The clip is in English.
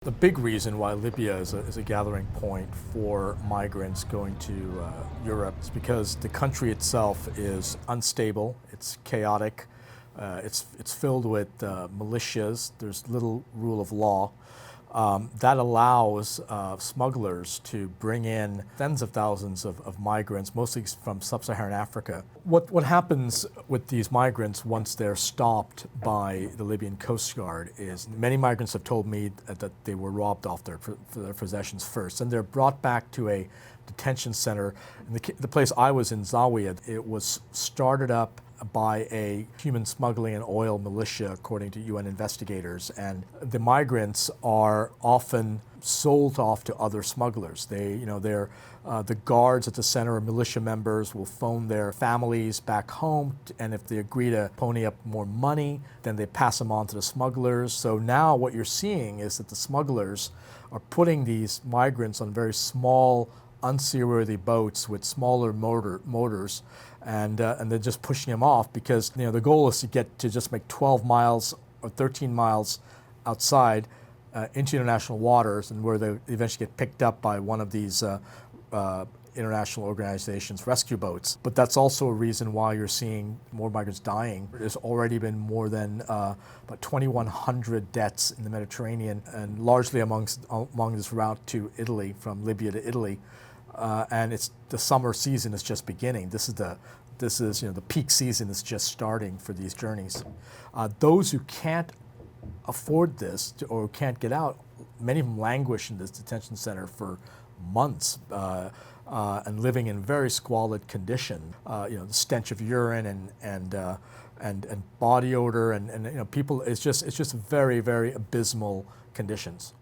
The big reason why Libya is a gathering point for migrants going to Europe is because the country itself is unstable, it's chaotic, it's filled with militias, there's little rule of law. That allows smugglers to bring in tens of thousands of migrants, mostly from sub-Saharan Africa. What happens with these migrants once they're stopped by the Libyan Coast Guard is many migrants have told me that they were robbed off their possessions first, and they're brought back to a detention center. In the place I was in, Zawiya, it was started up by a human smuggling and oil militia, according to UN investigators. And the migrants are often sold off to other smugglers. The guards at the center are militia members, will phone their families back home, and if they agree to pony up more money, then they pass them on to the smugglers. So now what you're seeing is that the smugglers are putting these migrants on very small, unseaworthy boats with smaller motors, and they're just pushing them off because the goal is to get to just make 12 miles or 13 miles outside into international waters, and where they eventually get picked up by one of these international organizations' rescue boats. But that's also a reason why you're seeing more migrants dying. There's already been more than about 2,100 deaths in the Mediterranean, and largely among this route to Italy, from Libya to Italy. And the summer season is just beginning. This is the peak season is just starting for these journeys. Those who can't afford this or can't get out, many of them languish in this detention center for months and living in very squalid condition. The stench of urine and body odor and people. It's just very, very abysmal conditions.